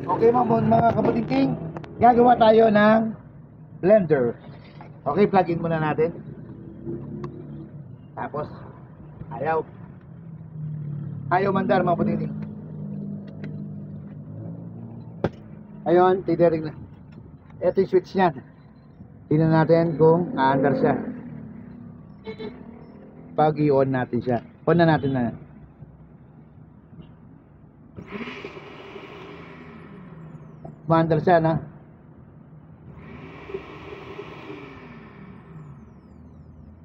Okay mga kabutingking, gagawa tayo ng blender. Okay, plug in muna natin. Tapos ayaw mandar mga kabutingking. Ayun, titering na. Ito yung switch niyan. Tingnan natin kung aandar siya. Pag i-on natin siya, on na natin na. Maandar siya na.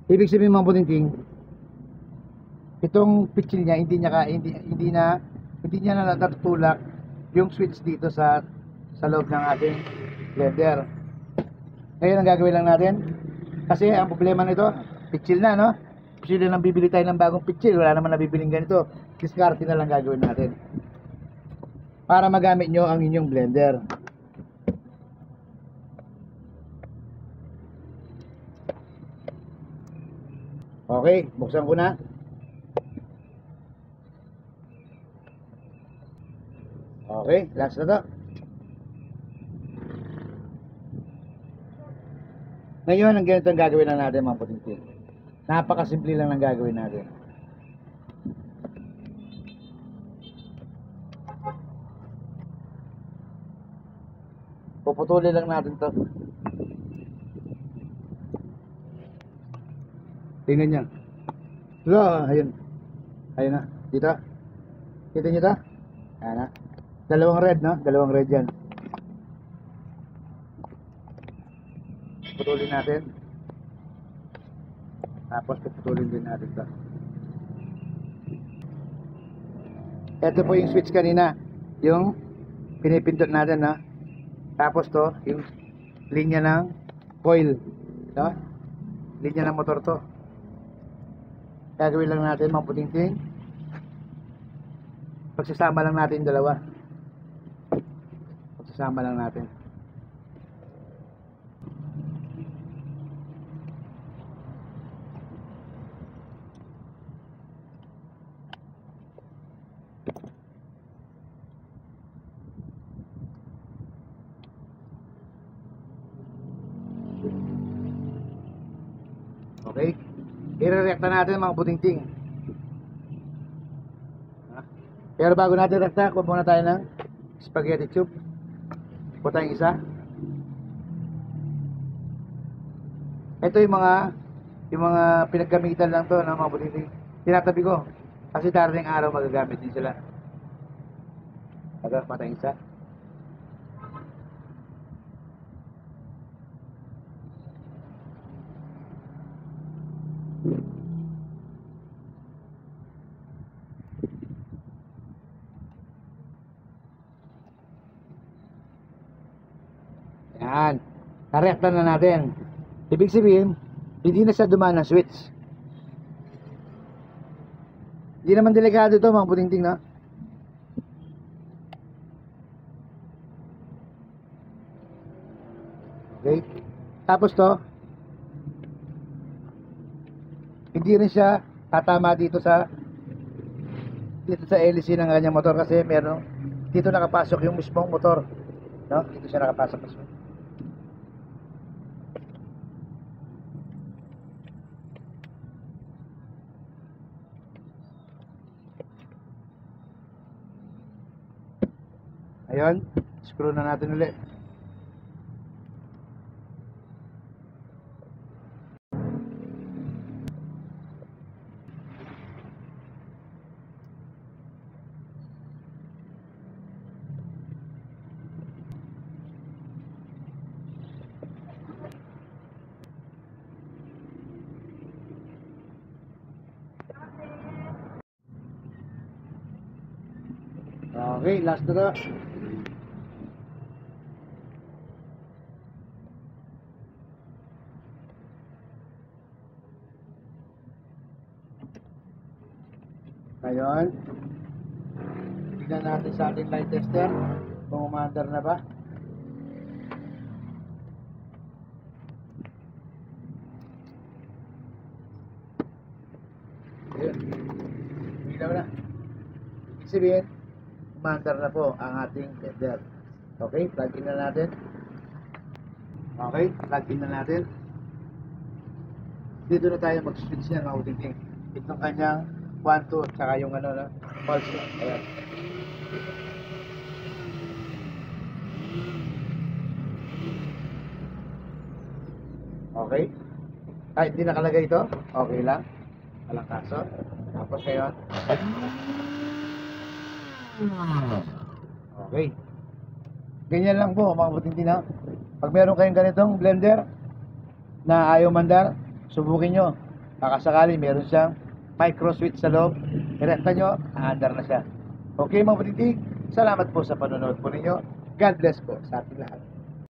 Ibig sabihin mga kabutingking, itong pitchil niya hindi niya na natutulak yung switch dito sa loob ng ating blender. Ngayon ang gagawin lang natin, kasi ang problema nito, pitchil na, no? Pitchil lang bibili tayo ng bagong pitchil, wala naman nabibiling ganito. Diskarte na lang gagawin natin para magamit nyo ang inyong blender. Okay, buksan ko na. Okay, last na to. Ngayon, ang ganito ang gagawin lang natin mga puting-puting. Napakasimple lang ang gagawin natin. Puputulin lang natin to. Tingnan nyo. Ayun. Ayun na. Dito. Kita nyo to? Ayan na. Dalawang red, no? Dalawang red yan. Putulin natin. Tapos puputulin din natin to. Ito po yung switch kanina. Yung pinipindot natin, no? Tapos to, yung linya ng coil. No? Linya ng motor to. Gagawin lang natin mga puting-ting. Pagsasama lang natin dalawa. Pagsasama lang natin. Okay? I-rerekta natin mga puting-ting. Pero bago natin rekta, kuha muna tayo ng spaghetti tube. Kuha tayong isa. Ito yung mga pinagkamitan lang to ng mga puting-ting. Tinatabi ko. Kasi darating araw magagamit din sila. Kuha tayong isa. Yan. Narekta na natin. Ibig sabihin, hindi na siya dumaan ng switch. Hindi naman delikado ito mga puting-ting, no? Okay. Tapos to, hindi rin siya tatama dito sa LC ng kanyang motor kasi meron dito nakapasok yung mismong motor, no? Dito siya nakapasok mismo. Ayun, screw na natin ulit. Okay, last na to. Ngayon, tignan natin sa ating light tester kung umaandar na ba. Ayun, ilaw na. Ibig sabihin, umaandar na po ang ating blender. Okay, plug in na natin. Okay, plug in na natin. Dito na tayo mag-switch niya mga utingting. Itong kanyang 1, 2, at saka yung ano na pulse. Ayan. Okay. Kahit hindi nakalagay ito, okay lang. Walang kaso. Tapos ngayon. Okay. Ganyan lang po mga butintin na. Pag meron kayong ganitong blender na ayaw mandar, subukin nyo. Baka sakali meron siyang micro switch sa loob. Irekta nyo, aandar na siya. Okay mga butintin, salamat po sa panonood po ninyo. God bless po sa ating lahat.